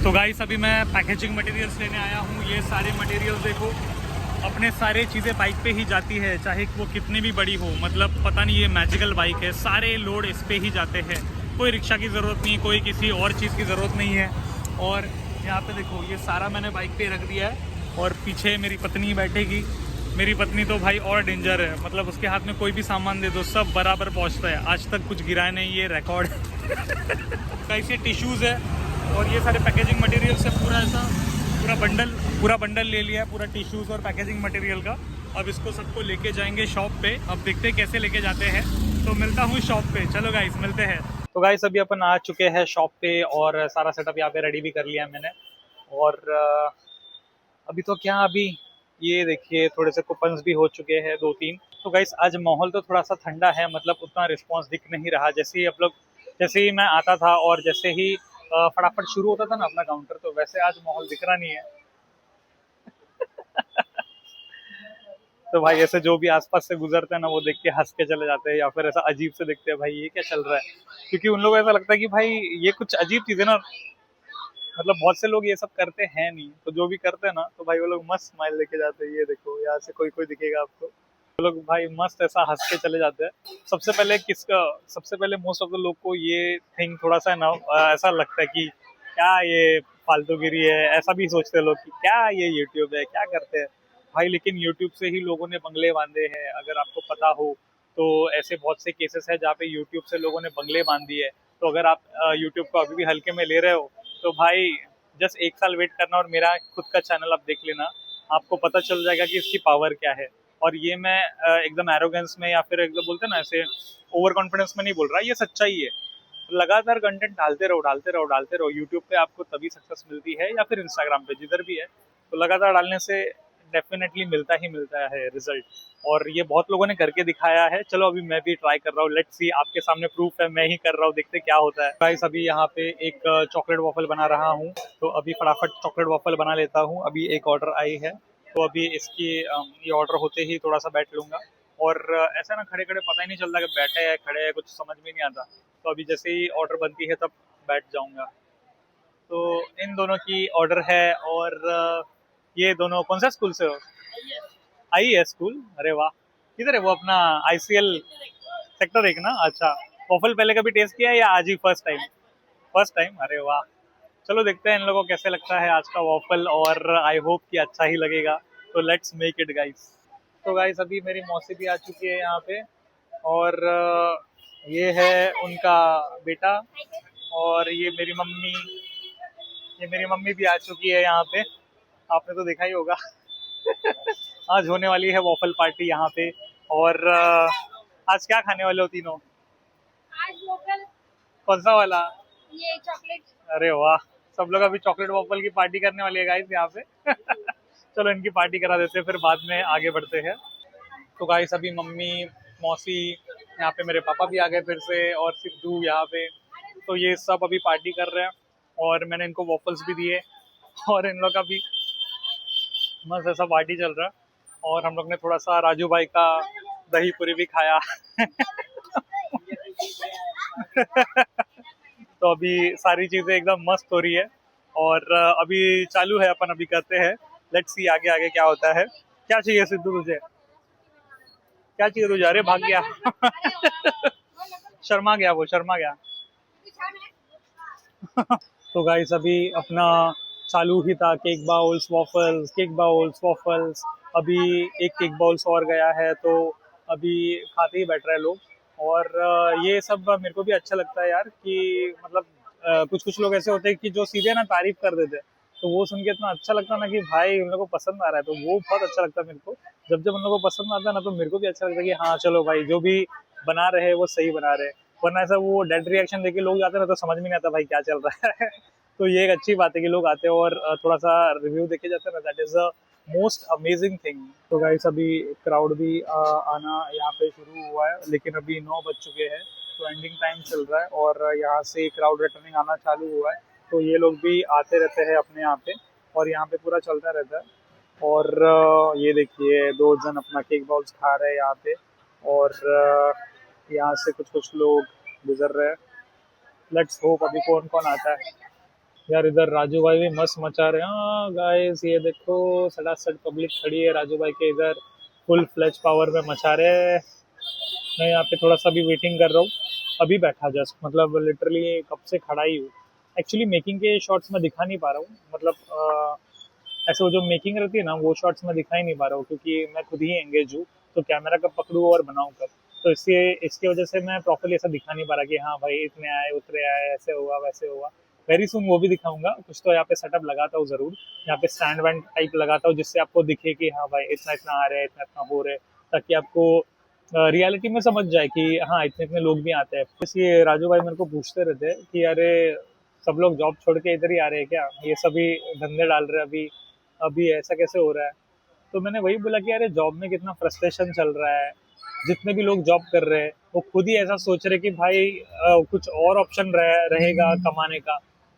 तो गाइस अभी मैं पैकेजिंग मटेरियल्स लेने आया हूँ। ये सारे मटेरियल्स देखो, अपने सारे चीज़ें बाइक पे ही जाती है, चाहे वो कितनी भी बड़ी हो। मतलब पता नहीं, ये मैजिकल बाइक है, सारे लोड इस पे ही जाते हैं। कोई रिक्शा की ज़रूरत नहीं, कोई किसी और चीज़ की ज़रूरत नहीं है। और यहाँ पे देखो, ये सारा मैंने बाइक पे रख दिया है और पीछे मेरी पत्नी बैठेगी। मेरी पत्नी तो भाई और डेंजर है, मतलब उसके हाथ में कोई भी सामान दे दो सब बराबर पहुँचता है। आज तक कुछ गिरा नहीं, ये रिकॉर्ड कैसे टिश्यूज़ है और ये सारे पैकेजिंग मटेरियल से पूरा ऐसा पूरा बंडल ले लिया है, पूरा टिश्यूज़ और पैकेजिंग मटेरियल का। अब इसको सबको लेके जाएंगे शॉप पे। अब देखते हैं कैसे लेके जाते हैं। तो मिलता हूँ शॉप पे, चलो गाइस मिलते हैं। तो गाइस अभी अपन आ चुके हैं शॉप पे और सारा सेटअप यहाँ पे रेडी भी कर लिया है मैंने। और अभी तो क्या, अभी ये देखिए थोड़े से कूपन्स भी हो चुके हैं 2-3। तो गाइस आज माहौल तो थोड़ा सा ठंडा है, मतलब उतना रिस्पॉन्स दिख नहीं रहा। जैसे ही मैं आता था और जैसे ही फटाफट शुरू होता था ना अपना काउंटर, तो वैसे आज माहौल दिख रहा नहीं है। तो भाई ऐसे जो भी आसपास से गुजरते हैं ना, वो देख के हंस के चले जाते हैं या फिर ऐसा अजीब से देखते हैं, भाई ये क्या चल रहा है। क्योंकि उन लोगों को ऐसा लगता है कि भाई ये कुछ अजीब चीज है ना, मतलब बहुत से लोग ये सब करते हैं नहीं। तो जो भी करते हैं ना, तो भाई वो लोग मस्त स्माइल लेके जाते हैं। ये देखो यहाँ से कोई कोई दिखेगा आपको, वो लोग भाई मस्त ऐसा हंस के चले जाते हैं। सबसे पहले मोस्ट ऑफ द लोग को ये थिंग थोड़ा सा ना ऐसा लगता है कि क्या ये फालतूगिरी है, ऐसा भी सोचते हैं लोग कि क्या ये यूट्यूब है, क्या करते हैं भाई। लेकिन यूट्यूब से ही लोगों ने बंगले बांधे हैं, अगर आपको पता हो। तो ऐसे बहुत से केसेस है जहाँ पे यूट्यूब से लोगों ने बंगले बांध दिए है। तो अगर आप यूट्यूब को अभी भी हल्के में ले रहे हो, तो भाई जस्ट 1 साल वेट करना और मेरा खुद का चैनल आप देख लेना, आपको पता चल जाएगा कि इसकी पावर क्या है। और ये मैं एकदम एरोगेंस में या फिर एकदम बोलते हैं ना ऐसे ओवर कॉन्फिडेंस में नहीं बोल रहा, ये सच्चाई है। लगातार कंटेंट डालते रहो डालते रहो डालते रहो, यूट्यूब पे आपको तभी सक्सेस मिलती है, या फिर इंस्टाग्राम पे जिधर भी है। तो लगातार डालने से डेफिनेटली मिलता ही मिलता है रिजल्ट। और ये बहुत लोगों ने करके दिखाया है। चलो अभी मैं भी ट्राई कर रहा हूँ, लेट्स सी। आपके सामने प्रूफ है, मैं ही कर रहा हूँ, देखते क्या होता है। गाइस अभी यहाँ पे एक चॉकलेट वॉफल बना रहा हूँ, तो अभी फटाफट चॉकलेट वॉफल बना लेता हूँ। अभी एक ऑर्डर आई है, तो अभी इसकी ये ऑर्डर होते ही थोड़ा सा बैठ लूंगा। और ऐसा ना खड़े खड़े पता ही नहीं चलता कि बैठे हैं खड़े हैं, कुछ समझ में नहीं आता। तो अभी जैसे ही ऑर्डर बनती है तब बैठ जाऊंगा। तो इन दोनों की ऑर्डर है। और ये दोनों कौन सा स्कूल से हो? आई है स्कूल, अरे वाह। किधर है वो अपना? ICL सेक्टर 1 ना? अच्छा। वॉफल पहले कभी टेस्ट किया है या आज ही फर्स्ट टाइम? फर्स्ट टाइम, अरे वाह। चलो देखते हैं इन लोगों को कैसे लगता है आज का वॉफल, और आई होप कि अच्छा ही लगेगा। तो लेट्स मेक इट गाइस। तो गाइस अभी मेरी मौसी भी आ चुकी है यहाँ पे, और ये है उनका बेटा, और ये मेरी मम्मी भी आ चुकी है यहाँ पे। आपने तो देखा ही होगा। आज होने वाली है वॉफल पार्टी यहाँ पे। और आज क्या खाने वाले हो तीनों? आज वोफल। कौन सा वाला? ये चॉकलेट। अरे वाह, सब लोग अभी चॉकलेट वॉफल की पार्टी करने वाली है गाइस यहाँ पे। चलो इनकी पार्टी करा देते हैं, फिर बाद में आगे बढ़ते हैं। तो गाइस अभी मम्मी, मौसी, यहाँ पे मेरे पापा भी आ गए फिर से, और सिद्धू यहाँ पे। तो ये सब अभी पार्टी कर रहे हैं, और मैंने इनको वॉफल्स भी दिए। और इन लोग का भी मस्त ऐसा पार्टी चल रहा है। और हम लोग ने थोड़ा सा राजू भाई का दही पूरी भी खाया। तो अभी सारी चीजें एकदम मस्त हो रही है। और अभी चालू है, अपन अभी करते हैं। लेट्स सी आगे आगे क्या होता है। क्या चाहिए सिद्धू तुझे? क्या चाहिए तुझे? अरे भाग गया। शर्मा गया, वो शर्मा गया। तो गाइस अभी अपना चालू ही था, केक बाउल्स वॉफल्स। अभी एक केक बाउल्स और गया है, तो अभी खाते ही बैठ रहे हैं लोग। और ये सब मेरे को भी अच्छा लगता है यार, कि मतलब कुछ कुछ लोग ऐसे होते हैं कि जो सीधे ना तारीफ कर देते हैं। तो वो सुन के इतना अच्छा लगता है ना कि भाई उन लोगों को पसंद आ रहा है, तो वो बहुत अच्छा लगता है मेरे को। जब जब उन लोगों को पसंद आता है ना, तो मेरे को भी अच्छा लगता है कि हाँ चलो भाई, जो भी बना रहे हैं वो सही बना रहे हैं। वरना ऐसा वो डेड रिएक्शन देके लोग जाते हैं ना, तो समझ में नहीं आता भाई क्या चल रहा है। तो ये एक अच्छी बात है कि लोग आते हैं और थोड़ा सा रिव्यू देके जाते हैं ना, that is the most amazing thing. तो गाइस अभी क्राउड भी आना यहाँ पे शुरू हुआ है, लेकिन अभी 9 बज चुके हैं, तो एंडिंग टाइम चल रहा है, और यहाँ से क्राउड रिटर्निंग आना चालू हुआ है। तो ये लोग भी आते रहते हैं अपने यहाँ पे, और यहाँ पे पूरा चलता रहता है। और ये देखिए 2 जन अपना केक बॉल्स खा रहे हैं यहाँ पे, और यहाँ से कुछ कुछ लोग गुजर रहे हैं। लेट्स होप अभी कौन कौन आता है। यार इधर राजू भाई भी मस्त मचा रहे हैं। हाँ गाइस ये देखो, सड़ासड़ पब्लिक खड़ी है राजू भाई के इधर, फुल फ्लैश पावर में मचा रहे हैं। मैं यहाँ पे थोड़ा सा भी वेटिंग कर रहा हूँ, अभी बैठा जस्ट, मतलब लिटरली कब से खड़ा ही हूँ। एक्चुअली मेकिंग के शॉट्स में दिखा नहीं पा रहा हूँ, मतलब ऐसे वो जो मेकिंग रहती है ना वो शॉट्स में दिखा ही नहीं पा रहा हूँ, क्योंकि मैं खुद ही एंगेज हूँ। तो कैमरा कब पकड़ूँ और बनाऊँ कब, तो इससे इसकी वजह से मैं प्रॉपरली ऐसा दिखा नहीं पा रहा कि हाँ भाई इतने आए उतरे आए, ऐसे हुआ वैसे हुआ। वेरी सुन वो भी दिखाऊंगा कुछ, तो यहाँ पे सेटअप लगाता हूँ जरूर, यहाँ पे स्टैंड वैंड टाइप लगाता हूँ, जिससे आपको दिखे कि हाँ भाई इतना इतना आ रहे हैं, इतना इतना हो रहे हैं, ताकि आपको रियलिटी में समझ जाए कि हाँ इतने इतने लोग भी आते हैं। इसलिए राजू भाई मेरे को पूछते रहते हैं कि अरे सब लोग जॉब छोड़ के इधर ही आ रहे हैं क्या, ये सभी धंधे डाल रहे हैं अभी, अभी ऐसा कैसे हो रहा है। तो मैंने वही बोला कि अरे जॉब में कितना फ्रस्ट्रेशन चल रहा है, जितने भी लोग जॉब कर रहे हैं वो खुद ही ऐसा सोच रहे कि भाई कुछ और ऑप्शन रहेगा कमाने का,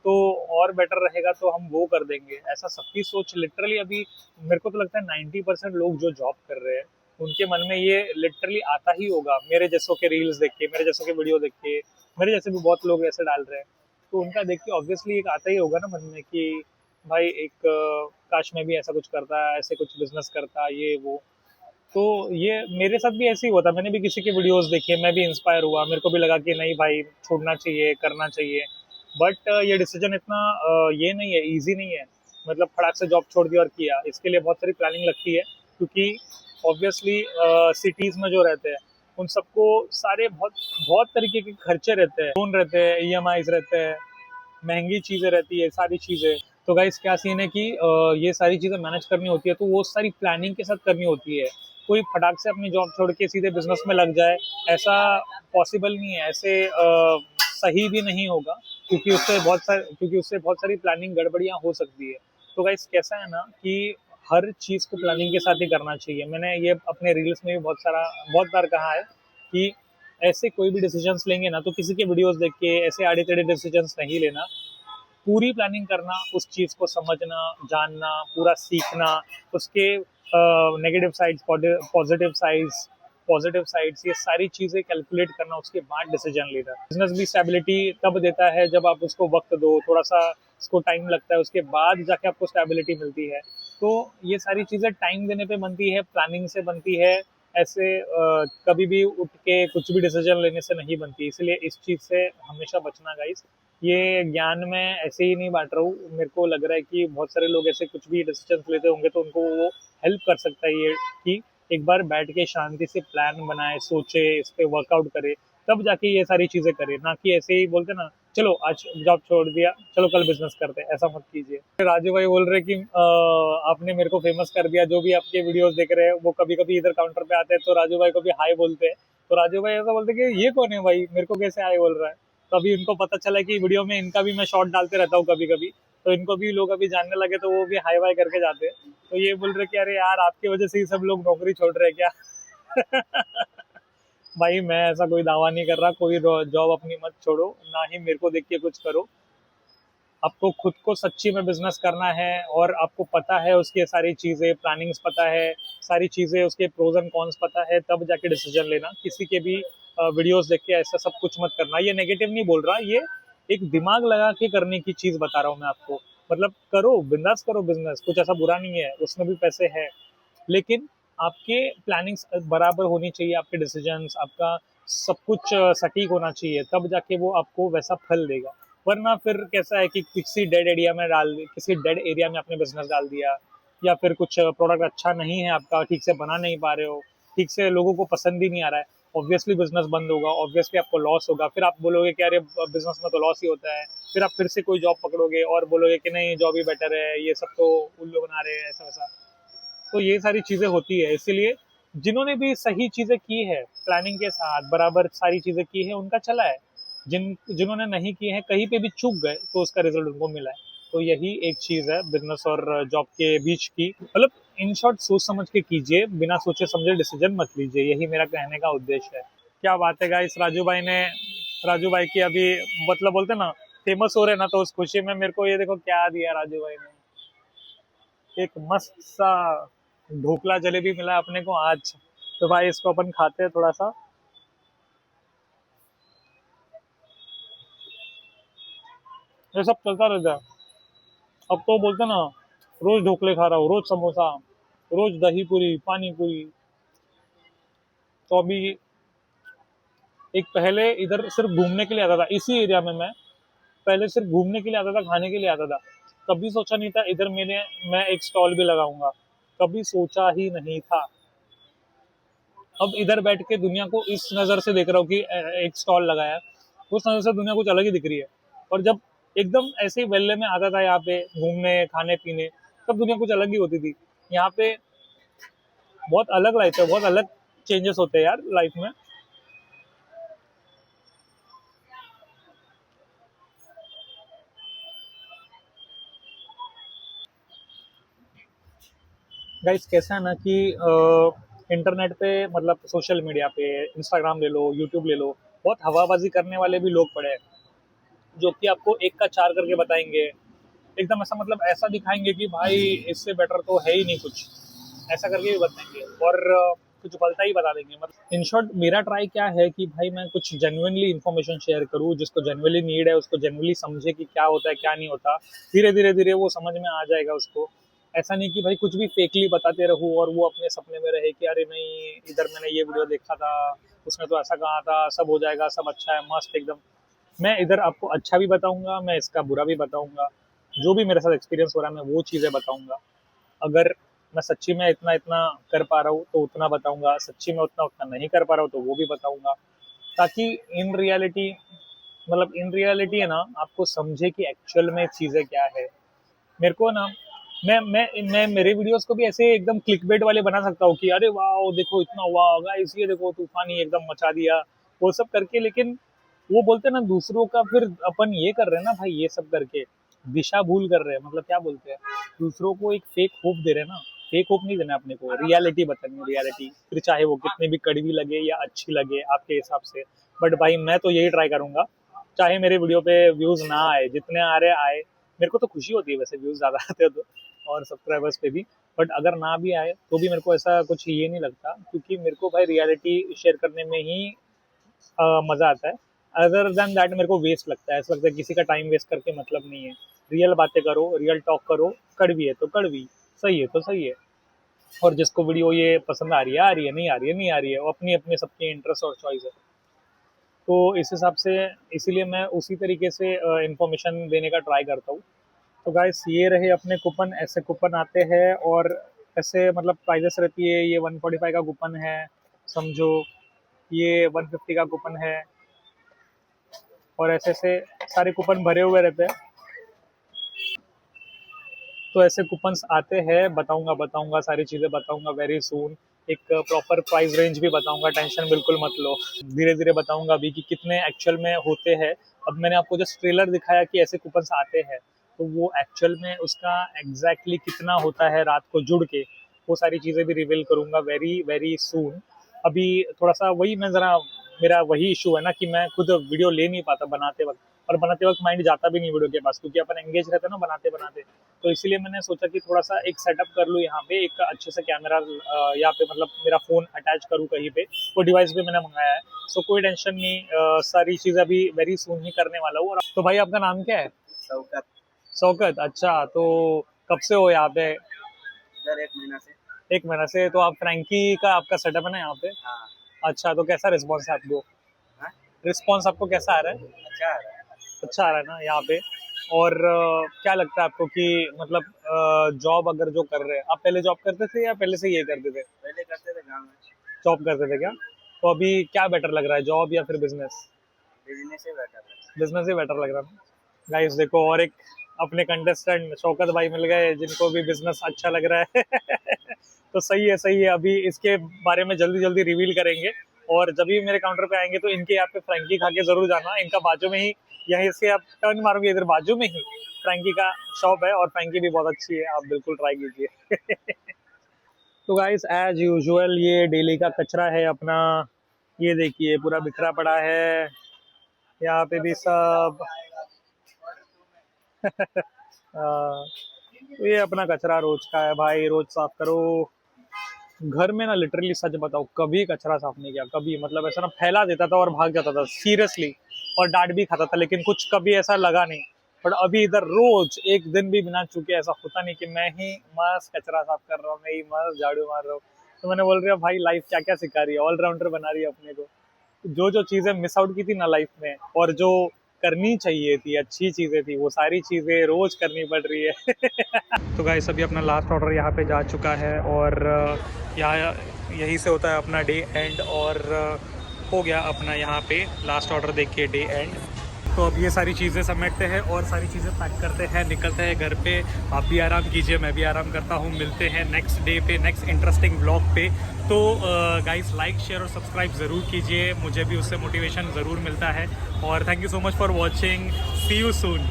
तो और बेटर रहेगा तो हम वो कर देंगे, ऐसा सबकी सोच लिटरली अभी। मेरे को तो लगता है 90% लोग जो जॉब कर रहे हैं उनके मन में ये लिटरली आता ही होगा, मेरे जैसों के रील्स देख के, मेरे जैसों के वीडियो देख के, मेरे जैसे भी बहुत लोग ऐसे डाल रहे हैं, तो उनका देख के ऑब्वियसली एक आता ही होगा ना मन में कि भाई एक काश मैं भी ऐसा कुछ करता, ऐसे कुछ बिजनेस करता, ये वो। तो ये मेरे साथ भी ऐसे ही हुआ था, मैंने भी किसी के वीडियोस देखे, मैं भी इंस्पायर हुआ, मेरे को भी लगा कि नहीं भाई छोड़ना चाहिए, करना चाहिए। बट ये डिसीजन इतना ये नहीं है, इजी नहीं है। मतलब फटाक से जॉब छोड़ दिया और किया, इसके लिए बहुत सारी प्लानिंग लगती है, क्योंकि ऑब्वियसली सिटीज में जो रहते हैं उन सबको सारे बहुत बहुत तरीके के खर्चे रहते हैं, लोन रहते हैं, ईएमआईज रहते हैं, महंगी चीजें रहती है, सारी चीजें। तो गाइस क्या सीन है कि ये सारी चीजें मैनेज करनी होती है, तो वो सारी प्लानिंग के साथ करनी होती है। कोई फटाक से अपनी जॉब छोड़ के सीधे बिजनेस में लग जाए, ऐसा पॉसिबल नहीं है, ऐसे सही भी नहीं होगा, क्योंकि उससे बहुत सारी प्लानिंग गड़बड़ियां हो सकती है। तो गाइस कैसा है ना कि हर चीज को प्लानिंग के साथ ही करना चाहिए। मैंने ये अपने रील्स में भी बहुत बार कहा है कि ऐसे कोई भी डिसीजंस लेंगे ना तो किसी के वीडियोस देख के ऐसे आड़े टेढ़े डिसीजंस नहीं लेना, पूरी प्लानिंग करना, उस चीज को समझना, जानना, पूरा सीखना, उसके नेगेटिव साइड्स, पॉजिटिव साइड्स, ये सारी चीजें कैलकुलेट करना, उसके बाद डिसीजन लेना। बिजनेस भी स्टेबिलिटी तब देता है जब आप उसको वक्त दो, थोड़ा सा उसको टाइम लगता है, उसके बाद जाके आपको स्टेबिलिटी मिलती है। तो ये सारी चीजें टाइम देने पे बनती है, प्लानिंग से बनती है, ऐसे कभी भी उठ के कुछ भी डिसीजन लेने से नहीं बनती। इसलिए इस चीज से हमेशा बचना गाइस। ये ज्ञान में ऐसे ही नहीं बांट रहा हूँ, मेरे को लग रहा है कि बहुत सारे लोग ऐसे कुछ भी डिसीजन लेते होंगे तो उनको वो हेल्प कर सकता है ये, कि एक बार बैठ के शांति से प्लान बनाए, सोचे, इस पे वर्कआउट करे, तब जाके ये सारी चीजें करे, ना कि ऐसे ही बोलते ना चलो आज जॉब छोड़ दिया, चलो कल बिजनेस करते हैं, ऐसा मत कीजिए। राजू भाई बोल रहे कि आपने मेरे को फेमस कर दिया, जो भी आपके वीडियोस देख रहे हैं वो कभी कभी इधर काउंटर पे आते हैं तो राजू भाई को भी हाई बोलते हैं। तो राजू भाई ऐसा बोलते हैं कि ये कौन है भाई, मेरे को कैसे हाई बोल रहा है। तो अभी इनको पता चला कि वीडियो में इनका भी मैं शॉर्ट डालते रहता हूँ कभी कभी, तो इनको भी लोग अभी जानने लगे तो वो भी हाई वाई करके जाते हैं। तो ये बोल रहे कि अरे यार आपकी वजह से ही सब लोग नौकरी छोड़ रहे हैं क्या। भाई मैं ऐसा कोई दावा नहीं कर रहा, कोई जॉब अपनी मत छोड़ो, ना ही मेरे को देख के कुछ करो। आपको खुद को सच्ची में बिजनेस करना है और आपको पता है उसके सारी चीजें, प्लानिंग्स पता है, सारी चीजें उसके प्रोज एंड कॉन्स पता है, तब जाके डिसीजन लेना। किसी के भी वीडियोस देख के ऐसा सब कुछ मत करना। ये नेगेटिव नहीं बोल रहा, ये एक दिमाग लगा के करने की चीज बता रहा हूँ मैं आपको। मतलब करो, बिंदास करो बिजनेस, कुछ ऐसा बुरा नहीं है, उसमें भी पैसे है, लेकिन आपके प्लानिंग्स बराबर होनी चाहिए, आपके डिसीजंस, आपका सब कुछ सटीक होना चाहिए, तब जाके वो आपको वैसा फल देगा। वरना फिर कैसा है कि किसी डेड एरिया में आपने बिजनेस डाल दिया, या फिर कुछ प्रोडक्ट अच्छा नहीं है आपका, ठीक से बना नहीं पा रहे हो, ठीक से लोगों को पसंद ही नहीं आ रहा है, ऑब्वियसली बिजनेस बंद होगा, ऑब्वियसली आपको लॉस होगा। फिर आप बोलोगे कि अरे बिजनेस में तो लॉस ही होता है, फिर आप फिर से कोई जॉब पकड़ोगे और बोलोगे कि नहीं जॉब ही बेटर है, ये सब तो उल्लू बना रहे हैं, ऐसा वैसा। तो ये सारी चीजें होती है, इसीलिए जिन्होंने भी सही चीजें की है, प्लानिंग के साथ बराबर सारी चीजें की है, उनका चला है। जिन्होंने नहीं की है, कहीं पे भी चूक गए तो उसका रिजल्ट उनको मिला है। तो यही एक चीज है बिजनेस और जॉब के बीच की, मतलब इन शॉर्ट सोच समझ के कीजिए, बिना सोचे समझे डिसीजन मत लीजिए, यही मेरा कहने का उद्देश्य है। क्या बात है गाइस, राजू भाई की अभी, मतलब बोलते ना फेमस हो रहे ना, तो उस खुशी में मेरे को ये देखो क्या दिया राजू भाई ने, एक मस्त सा ढोकला जलेबी मिला अपने को आज। तो भाई इसको अपन खाते हैं थोड़ा सा। ये सब चलता रहता है। अब तो बोलते ना, रोज ढोकले खा रहा हूँ, रोज समोसा, रोज दही पूरी, पानी पूरी। तो अभी एक पहले इधर सिर्फ घूमने के लिए आता था, इसी एरिया में मैं पहले सिर्फ घूमने के लिए आता था, खाने के लिए आता था। कभी सोचा नहीं था इधर मैं एक स्टॉल भी लगाऊंगा, कभी सोचा ही नहीं था। अब इधर बैठ के दुनिया को इस नज़र से देख रहा हूँ कि एक स्टॉल लगाया है, उस नज़र से दुनिया कुछ अलग ही दिख रही है। और जब एकदम ऐसे ही वेले में आता था यहाँ पे घूमने खाने पीने, तब दुनिया कुछ अलग ही होती थी। यहाँ पे बहुत अलग लाइफ है, बहुत अलग चेंजेस होते हैं यार लाइफ में। गाइस कैसा है ना कि इंटरनेट पे, मतलब सोशल मीडिया पे, इंस्टाग्राम ले लो, यूट्यूब ले लो, बहुत हवाबाजी करने वाले भी लोग पड़े हैं, जो कि आपको एक का चार करके बताएंगे। एकदम ऐसा, मतलब ऐसा दिखाएंगे कि भाई इससे बेटर तो है ही नहीं कुछ, ऐसा करके भी बताएंगे। और कुछ गलता ही बता देंगे। मतलब इन शॉर्ट मेरा ट्राई क्या है कि भाई मैं कुछ जेन्युइनली इन्फॉर्मेशन शेयर करूँ, जिसको जेन्युइनली नीड है उसको जेन्युइनली समझे कि क्या होता है क्या नहीं होता। धीरे धीरे धीरे वो समझ में आ जाएगा उसको। ऐसा नहीं कि भाई कुछ भी फेकली बताते रहूँ और वो अपने सपने में रहे कि अरे नहीं, इधर मैंने ये वीडियो देखा था, उसमें तो ऐसा कहा था, सब हो जाएगा, सब अच्छा है, मस्त एकदम। मैं इधर आपको अच्छा भी बताऊंगा, मैं इसका बुरा भी बताऊंगा, जो भी मेरे साथ एक्सपीरियंस हो रहा है मैं वो चीज़ें बताऊंगा। अगर मैं सच्ची में इतना इतना कर पा रहा हूँ तो उतना बताऊंगा, सच्ची में उतना उतना नहीं कर पा रहा हूँ तो वो भी बताऊंगा, ताकि इन रियलिटी, मतलब इन रियलिटी है ना, आपको समझे कि एक्चुअल में चीज़ें क्या है। मेरे को ना, मैं मेरे वीडियोस को भी ऐसे एकदम क्लिकबेट वाले बना सकता हूँ कि अरे वाह देखो इतना हुआ, गाइस ये देखो तूफान ही एकदम मचा दिया, वो सब करके। लेकिन वो बोलते हैं ना दूसरों का, फिर अपन ये कर रहे हैं ना भाई, ये सब करके दिशा भूल कर रहे हैं, मतलब क्या बोलते हैं, दूसरों को एक फेक होप दे रहे हैं ना। फेक होप नहीं देना अपने को, रियलिटी बतानी है, रियलिटी, फिर चाहे वो कितनी भी कड़वी लगे या अच्छी लगे आपके हिसाब से। बट भाई मैं तो यही ट्राई करूंगा, चाहे मेरे वीडियो पे व्यूज ना आए, जितने आ रहे आए। मेरे को तो खुशी होती है वैसे व्यूज ज्यादा आते हैं तो, और सब्सक्राइबर्स पे भी। बट अगर ना भी आए तो भी मेरे को ऐसा कुछ ये नहीं लगता, क्योंकि मेरे को भाई रियलिटी शेयर करने में ही मजा आता है। अदर देन दैट मेरे को वेस्ट लगता है, ऐसा लगता है किसी का टाइम वेस्ट करके मतलब नहीं है। रियल बातें करो, रियल टॉक करो, कड़वी है तो कड़वी, सही है तो सही है। और जिसको वीडियो ये पसंद आ रही है आ रही है, नहीं आ रही है नहीं आ रही है, वो अपनी अपनी सबकी इंटरेस्ट और चॉइस है। तो इस हिसाब से, इसीलिए मैं उसी तरीके से इंफॉर्मेशन देने का ट्राई करता हूँ। तो गाइस ये रहे अपने कूपन, ऐसे कूपन आते हैं और ऐसे मतलब प्राइजेस रहती है। ये 145 का कूपन है समझो, ये 150 का कूपन है, और ऐसे ऐसे सारे कूपन भरे हुए रहते हैं। तो ऐसे कूपन्स आते हैं, बताऊंगा बताऊंगा सारी चीज़ें बताऊंगा वेरी सून। एक प्रॉपर प्राइस रेंज भी बताऊंगा, टेंशन बिल्कुल मत लो। धीरे धीरे बताऊंगा अभी कि कितने एक्चुअल में होते हैं। अब मैंने आपको जस्ट ट्रेलर दिखाया कि ऐसे कूपन्स आते हैं, तो वो एक्चुअल में उसका एग्जैक्टली कितना होता है रात को जुड़ के, वो सारी चीज़ें भी रिवील करूंगा वेरी वेरी सून। अभी थोड़ा सा वही, मैं ज़रा, मेरा वही इशू है ना कि मैं खुद वीडियो ले नहीं पाता बनाते वक्त, और बनाते वक्त माइंड जाता भी नहीं वीडियो के पास, क्योंकि अपन एंगेज रहते हैं ना बनाते बनाते। तो इसीलिए मैंने सोचा कि थोड़ा सा एक सेटअप कर लूँ यहाँ पे, एक अच्छे से कैमरा यहाँ पे, मतलब मेरा फ़ोन अटैच करूँ कहीं पे, वो डिवाइस भी मैंने मंगाया है। सो कोई टेंशन नहीं, सारी चीज़ अभी वेरी सून ही करने वाला हूँ। तो भाई आपका नाम क्या है? शौकत। शौकत, अच्छा। तो कब से हो यहाँ पे? इधर 1 महीना से। 1 महीना से। तो आप फ्रैंकी का आपका सेटअप है ना यहाँ पे? हाँ। अच्छा, तो कैसा रिस्पॉन्स है आपको? हाँ? रिस्पॉन्स आपको कैसा आ रहा है? अच्छा आ रहा है। अच्छा आ रहा है ना यहाँ पे? और क्या लगता है आपको कि मतलब जॉब अगर जो कर रहे हैं, आप पहले जॉब करते थे या पहले से ये करते थे? पहले करते थे गाँव में। जॉब करते थे क्या? तो अभी क्या बेटर लग रहा है, जॉब या फिर बिजनेस? बिजनेस से बेटर है। बिजनेस ही बेटर लग रहा है। गाइस देखो, और एक अपने कंटेस्टेंट शौकत भाई मिल गए जिनको भी बिजनेस अच्छा लग रहा है। तो सही है सही है, अभी इसके बारे में जल्दी जल्दी रिवील करेंगे। और जब भी मेरे काउंटर पे आएंगे तो इनके यहाँ पे फ्रैंकी खा के जरूर जाना, इनका बाजू में ही, यहीं से आप टर्न मारोगे इधर बाजू में ही फ्रैंकी का शॉप है, और फ्रैंकी भी बहुत अच्छी है, आप बिल्कुल ट्राई कीजिए। तो गाइस एज यूजुअल ये डेली का कचरा है अपना, ये देखिए पूरा बिखरा पड़ा है यहाँ पे भी सब। तो ये अपना कचरा रोज का है भाई, रोज साफ करो। घर में ना लिटरली सच बताओ, कभी कचरा साफ नहीं किया कभी, मतलब ऐसा ना फैला देता था और भाग जाता था सीरियसली, और डांट भी खाता था, लेकिन कुछ कभी ऐसा लगा नहीं। बट अभी इधर रोज एक दिन भी बिना चूके ऐसा होता नहीं कि मैं ही मस्त कचरा साफ कर रहा हूँ, मैं ही मस्त झाड़ू मार रहा हूँ। तो मैंने बोल रहा भाई लाइफ क्या क्या सिखा रही है, ऑलराउंडर बना रही है अपने को। जो जो चीजें मिस आउट की थी ना लाइफ में, और जो करनी चाहिए थी अच्छी चीजें थी, वो सारी चीजें रोज करनी पड़ रही है। तो गाइस अभी अपना लास्ट ऑर्डर यहाँ पे जा चुका है, और यहाँ यहीं से होता है अपना डे एंड, और हो गया अपना यहाँ पे लास्ट ऑर्डर देख के डे एंड। तो अब ये सारी चीज़ें समेटते हैं और सारी चीज़ें पैक करते हैं, निकलते हैं घर पे। आप भी आराम कीजिए, मैं भी आराम करता हूँ। मिलते हैं नेक्स्ट डे पे, नेक्स्ट इंटरेस्टिंग ब्लॉग पे। तो गाइस लाइक शेयर और सब्सक्राइब ज़रूर कीजिए, मुझे भी उससे मोटिवेशन ज़रूर मिलता है। और thank you so much for watching, see you soon.